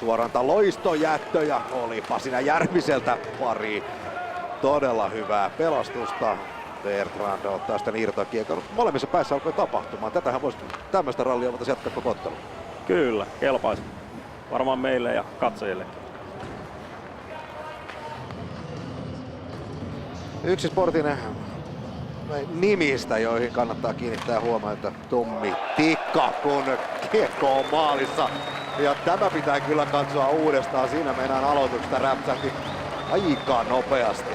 Suoranta loistojättö ja olipa siinä Järviseltä pari todella hyvää pelastusta. Bertrand ottaa sitten irtokiekon. Molemmissa päissä alkoi tapahtumaan. Tätähän voisi tämmöistä rallia voitaisiin jatkaa koko ottelu. Kyllä, kelpaisi. Varmaan meille ja katsojillekin. Yksi Sportin nimistä, joihin kannattaa kiinnittää huomiota, Tommi Tikka, kun kiekko on maalissa. Ja tämä pitää kyllä katsoa uudestaan. Siinä mennään aloituksesta räpsähti aika nopeasti.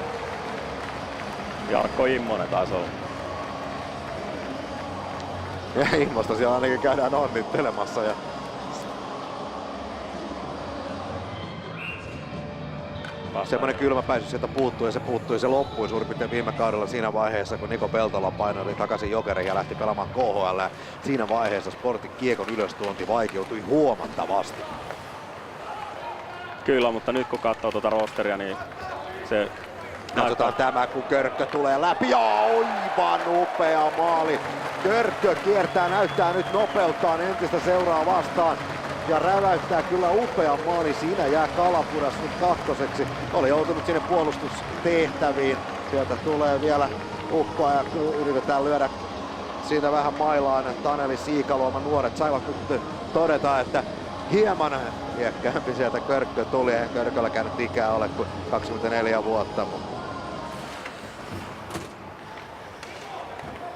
Jarkko Immonen taisi olla. Ja Immosta siellä ainakin käydään onnittelemassa. Ja semmoinen kylmäpäisyys sieltä puuttui ja se loppui suurin piirtein viime kaudella siinä vaiheessa, kun Niko Peltola painoi takaisin Jokereihin ja lähti pelaamaan KHL. Siinä vaiheessa Sportin kiekon ylöstuonti vaikeutui huomattavasti. Kyllä, mutta nyt kun katsoo tuota rosteria, niin se katsotaan tämä, kun Körkkö tulee läpi ja aivan upea maali. Körkkö kiertää, näyttää nyt nopeuttaan entistä seuraa vastaan. Ja räväyttää kyllä upea maali, siinä jää Kalapudas nyt kakkoseksi. Oli joutunut sinne puolustustehtäviin. Sieltä tulee vielä uppoa ja yritetään lyödä siitä vähän mailaan. Taneli Siikaluoma, nuoret saivat nyt todeta, että hieman iäkkäämpi sieltä Körkkö tuli. Ei Körkölläkään nyt ikää ole kuin 24 vuotta.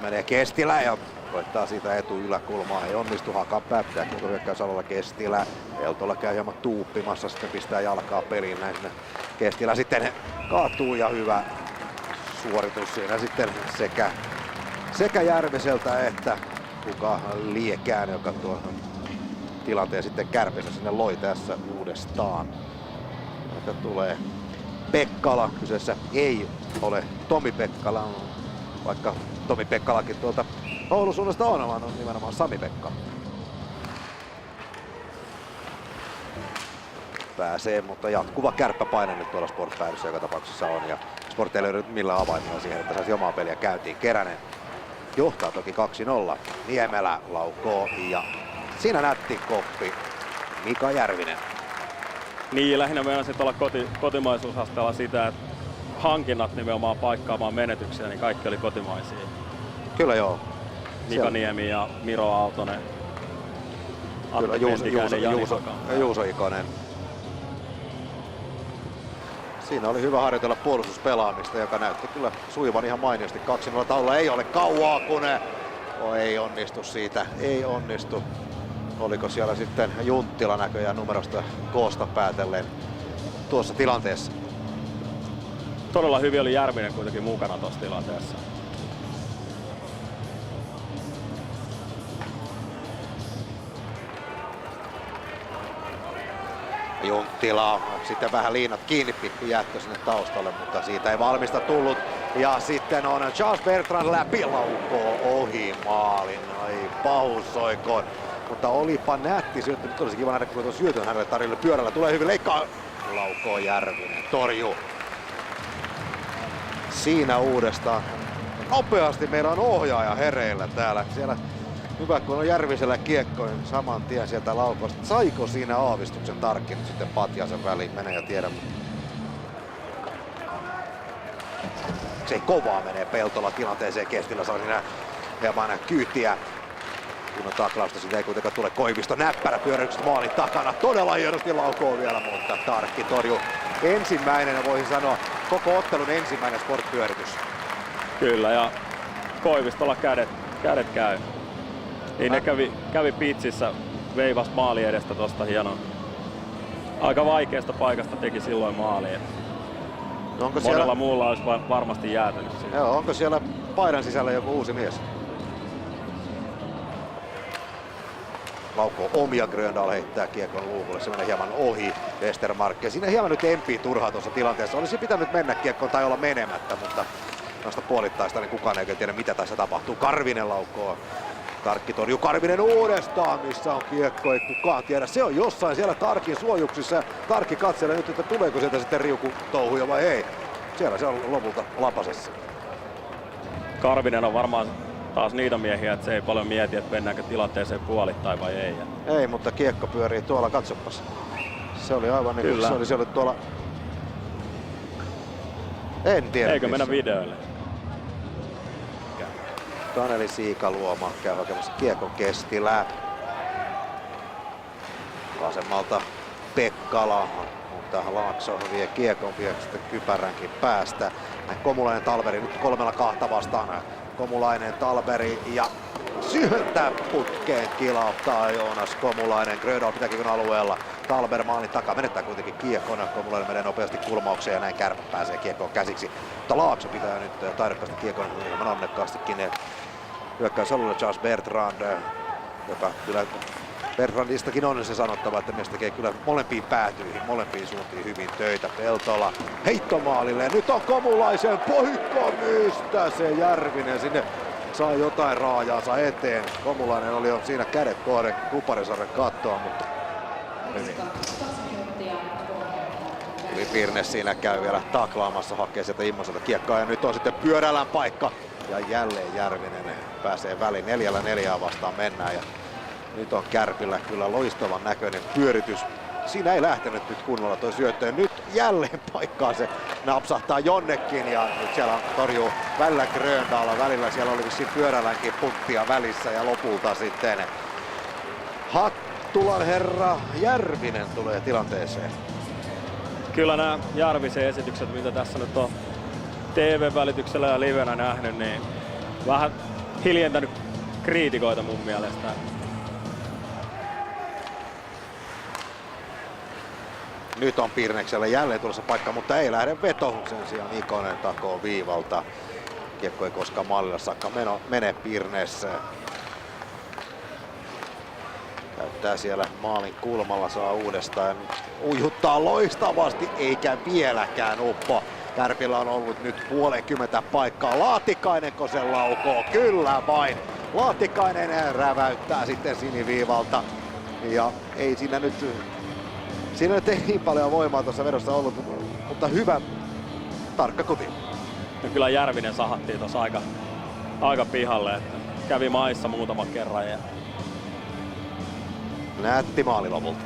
Menee Kestilä ja koittaa siitä etuyläkulmaa, ei onnistu, Hakanpää pitää hyökkäysalalla Kestilä. Peltola käy hieman tuuppimassa, sitten pistää jalkaa peliin näin. Kestilä sitten kaatuu ja hyvä suoritus siinä sitten sekä Järviseltä että kuka Liekään, joka tuon tilanteen sitten Kärpissä sinne loi tässä uudestaan. Että tulee Pekkala, kyseessä ei ole Tomi Pekkala, vaikka Tomi Pekkalakin tuolta Oulun suunnasta on, vaan on nimenomaan Sami Pekka. Pääsee, mutta jatkuva kärppäpaine nyt tuolla Sport-päivässä joka tapauksessa on. Ja Sport ei löydy millään avaimella siihen, että saisi omaa peliä käyntiin. Keränen johtaa toki 2-0. Niemelä laukoo ja siinä nätti koppi Mika Järvinen. Niin, lähinnä meinasin tuolla kotimaisuusasteella sitä, että hankinnat nimenomaan paikkaamaan menetyksiä, niin kaikki oli kotimaisia. Kyllä joo. Mika Niemi ja Miro Aaltonen. Kyllä, Juuso Ikonen. Siinä oli hyvä harjoitella puolustuspelaamista, joka näytti kyllä suivan ihan mainiosti. 2-0 taululla ei ole kauaa, kun ei onnistu siitä. Ei onnistu. Oliko siellä sitten Junttila näköjään numerosta koosta päätellen tuossa tilanteessa? Todella hyvin oli Järvinen kuitenkin mukana tuossa tilanteessa. Junttila, sitten vähän liinat kiinni, pikku jättö sinne taustalle, mutta siitä ei valmista tullut. Ja sitten on Charles Bertrand läpilaukoo ohi maalin, ai pahusoikoon. Mutta olipa nätti syöttö, nyt olisi kiva nähdä, kun tuon syötön hänelle tarjolle pyörällä. Tulee hyvin leikkaa, laukoo Järvinen, torjuu. Siinä uudestaan. Nopeasti meillä on ohjaaja hereillä täällä. Siellä hyvä, kun on Järvisellä kiekko, niin saman tien sieltä laukosta. Saiko siinä aavistuksen Tarkki nyt sitten Patjasen väliin? Menee ja tiedä. Se kovaa menee Peltola tilanteeseen. Kestilä saa siinä hieman kyytiä. Kun on taklausta, siitä ei kuitenkaan tule. Koivisto näppärä pyöräyksestä maalin takana. Todella hienosti laukoo vielä, mutta Tarkki torjuu. Ensimmäinen, voisin sanoa, koko ottelun ensimmäinen Sport-pyöritys. Kyllä, ja Koivistolla kädet käy. Niin ne kävi pitsissä, veivas maali edestä tosta hienon. Aika vaikeasta paikasta teki silloin maaliin. No onko monella siellä muulla olisi varmasti jäätänyt siihen. Joo, onko siellä paidan sisällä joku uusi mies? Laukoo omia, Gröndal heittää kiekon luukulle, se menee hieman ohi Westermark. Ja siinä hieman nyt empii turhaa tuossa tilanteessa. Olisi pitänyt mennä kiekkoon tai olla menemättä, mutta noista puolittaista niin kukaan ei tiedä mitä tässä tapahtuu. Karvinen laukoo. Tarkki torjuu, Karvinen uudestaan, missä on kiekko, ei kukaan tiedä. Se on jossain siellä Tarkin suojuksissa. Tarkki katselee nyt, että tuleeko sieltä sitten riukutouhuja vai ei. Siellä se on lopulta lapasessa. Karvinen on varmaan taas niitä miehiä, että se ei paljon mieti, että mennäänkö tilanteeseen puolittain vai ei. Ei, mutta kiekko pyörii tuolla, katsopas. Se oli aivan niin kuin se oli tuolla... En tiedä. Eikö missä. mennä videoille? Taneli Siikaluoma käy hakemassa kiekon Kestilä. Vasemmalta Pekkala. Tähän Laakso vie kiekon sitten kypäränkin päästä. Komulainen Talberi nyt 3-2 vastaan. Komulainen Talberi ja syöttää putkeen, kilauttaa Joonas Komulainen. Grödal pitää kiekon alueella. Talber maalin takaa, menettää kuitenkin kiekon. Komulainen menee nopeasti kulmaukseen ja näin Kärpä pääsee kiekkoon käsiksi. Mutta Laakso pitää nyt taidokkaasti kiekon hieman onnekkaastikin. Hyökkäys alueella Charles Bertrand, joka kyllä Bertrandistakin on se sanottava, että mies tekee kyllä molempiin päätyihin, molempiin suuntiin hyvin töitä. Peltola heittomaalille. Nyt on Komulaisen poikko, mistä se Järvinen sinne saa jotain raajaansa eteen. Komulainen oli jo siinä kädet kohden Kuparisarren kattoa, mutta Yli Pirnes siinä käy vielä taklaamassa, hakee sieltä Immoselta kiekkaa ja nyt on sitten pyörällään paikka. Ja jälleen Järvinen pääsee väliin, 4-4 vastaan mennään ja nyt on Kärpillä kyllä loistavan näköinen pyöritys. Siinä ei lähtenyt nyt kunnolla toi syöttö. Nyt jälleen paikkaan se napsahtaa jonnekin ja nyt siellä torjuu välillä Gröndal. Välillä siellä oli vissiin pyörälänkin punttia välissä ja lopulta sitten Hattulan herra Järvinen tulee tilanteeseen. Kyllä nämä Järvisen esitykset, mitä tässä nyt on TV-välityksellä ja livenä nähnyt, niin vähän hiljentänyt kriitikoita mun mielestä. Nyt on Pirneksellä jälleen tulossa paikka, mutta ei lähde veto. Sen sijaan Ikonen takoo viivalta. Kiekko ei koskaan maalilla saakka mene Pirnes. Käyttää siellä maalin kulmalla, saa uudestaan. Ujuttaa loistavasti, eikä vieläkään uppo. Kärpillä on ollut nyt puolenkymmentä paikkaa. Laatikainenko sen laukoo? Kyllä vain. Laatikainen räväyttää sitten siniviivalta. Ja ei siinä nyt ei niin paljon voimaa tuossa vedossa ollut, mutta hyvä tarkka kuti. Ja kyllä Järvinen sahattiin tuossa aika pihalle, että kävi maissa muutaman kerran. Ja nätti maali lopulta.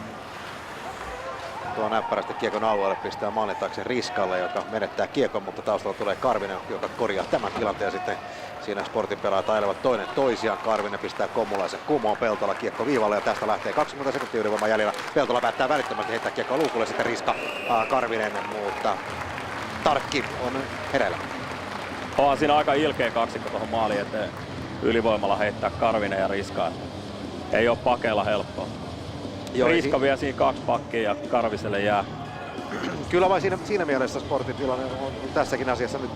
Tuo näppärästi kiekon alueelle pistää maalin taakse Riskalle, joka menettää kiekon, mutta taustalla tulee Karvinen, joka korjaa tämän tilanteen sitten. Siinä Sportin pelaajat ailevat toinen toisiaan. Karvinen pistää Komulaisen kumoon, Peltola kiekko viivalle ja tästä lähtee 20 sekuntia ylivoiman jäljellä. Peltola päättää välittömästi heittää kiekkoa luukulle, sitten Riska Karvinen, mutta Tarkki on hereillä. on siinä aika ilkeä kaksikko tuohon maaliin eteen ylivoimalla heittää Karvinen ja Riska. Ei ole pakeilla helppoa. Joo, Riska vie siinä 2 pakkia ja Karviselle jää. Kyllä vain siinä mielessä Sportin tilanne on tässäkin asiassa nyt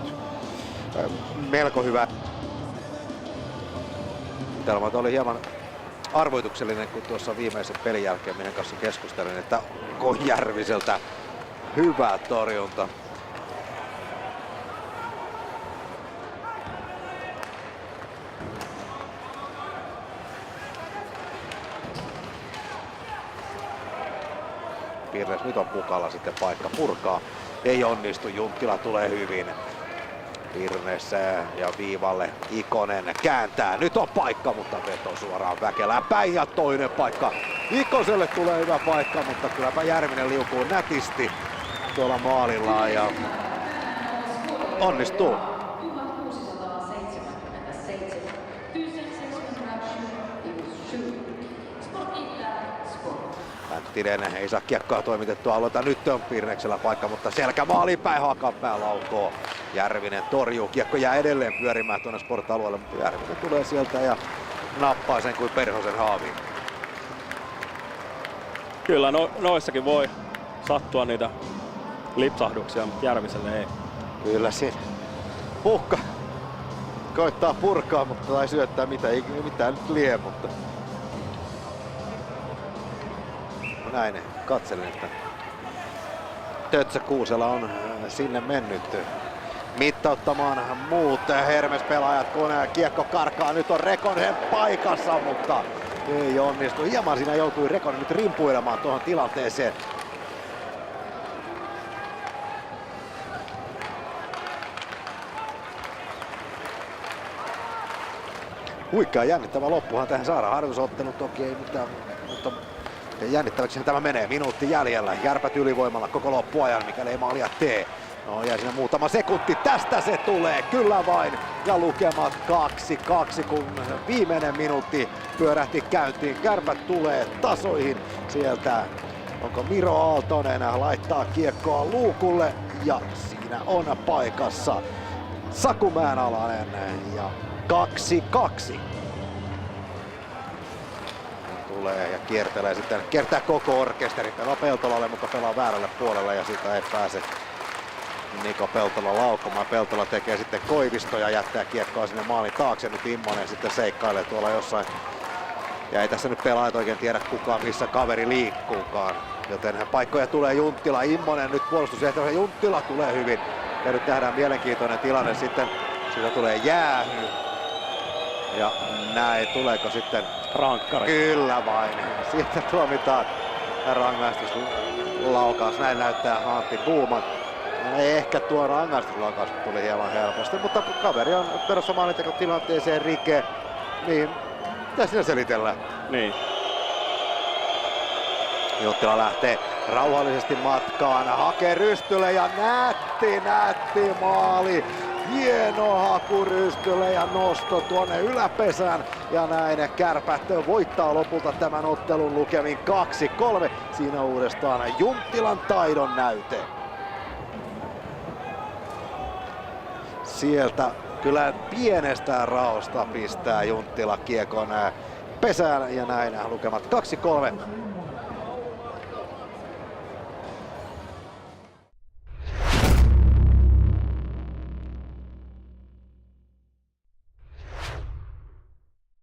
melko hyvä. Täällä oli hieman arvoituksellinen, kun tuossa viimeisen pelin jälkeen meidän kanssa keskustelin, että Järviseltä hyvä torjunta. Pirnes nyt on Pukalla sitten paikka purkaa. Ei onnistu, Junttila tulee hyvin. Pirnes ja viivalle Ikonen kääntää. Nyt on paikka, mutta veto suoraan Väkelään päin ja toinen paikka. Ikoselle tulee hyvä paikka, mutta kylläpä Järvinen liukuu nätisti tuolla maalillaan ja onnistuu.Änttinen ei saa kiekkoa toimitettua alueelta. Nyt on Pirneksellä paikka, mutta selkä maaliin päin, Hakapää laukoo. Järvinen torjuu. Kiekko jää edelleen pyörimään tuonne Sport-alueelle, mutta Järvinen tulee sieltä ja nappaa sen kuin perhosen haaviin. Kyllä noissakin voi sattua niitä lipsahduksia, mutta Järviselle ei. Kyllä siinä Pukka koittaa purkaa, mutta tai syöttää mitään nyt lie, mutta näin katselin, että Tötsä Kuusela on sinne mennyt mittauttamaan muut Hermes-pelaajat, kun kiekko karkaa. Nyt on Rekonen paikassa, mutta ei onnistu. Hieman siinä joutui Rekonen nyt rimpuilemaan tuohon tilanteeseen. Huikea jännittävä loppuhan tähän saadaan. Harjoitusottelu toki ei mitään, mutta Jännittäväksi tämä menee, minuutti jäljellä. Kärpät ylivoimalla koko loppuajan, mikäli ei maalia tee. No jäi siinä muutama sekunti, tästä se tulee, kyllä vain. Ja lukemat 2-2, kun viimeinen minuutti pyörähti käyntiin. Kärpät tulee tasoihin sieltä. Onko Miro Aaltonen laittaa kiekkoa luukulle ja siinä on paikassa Saku Mäenalainen ja 2-2. Tulee ja kiertelee sitten, kiertää koko orkesteri, pelaa Peltolalle, mutta pelaa väärälle puolelle ja siitä ei pääse Niko Peltola laukomaan. Peltola tekee sitten Koivisto ja jättää kiekkoa sinne maalin taakse. Nyt Immonen sitten seikkailee tuolla jossain. Ja ei tässä nyt pelaajat oikein tiedä kukaan missä kaveri liikkuukaan. Joten paikkoja tulee Junttila, Immonen nyt puolustusehtoja, Junttila tulee hyvin. Ja nyt nähdään mielenkiintoinen tilanne sitten. Siitä tulee jäähy. Ja näin, tuleeko sitten rankkari? Kyllä vain. Siitä tuomitaan rangaistuslaukaus. Näin näyttää Antti Buuman. Ehkä tuo rangaistuslaukaus tuli hieman helposti, mutta kaveri on perässä maalintekotilanteeseen rike. Niin, mitä siinä selitellään? Niin. Junttila lähtee rauhallisesti matkaan, hakee Rystylle ja nätti maali. Hieno haku Rystylle ja nosto tuonne yläpesään. Ja näin Kärpät voittaa lopulta tämän ottelun lukemin 2-3. Siinä uudestaan Junttilan taidon näyte. Sieltä kyllä pienestä raosta pistää Junttila kiekon pesään ja näin lukemat 2-3.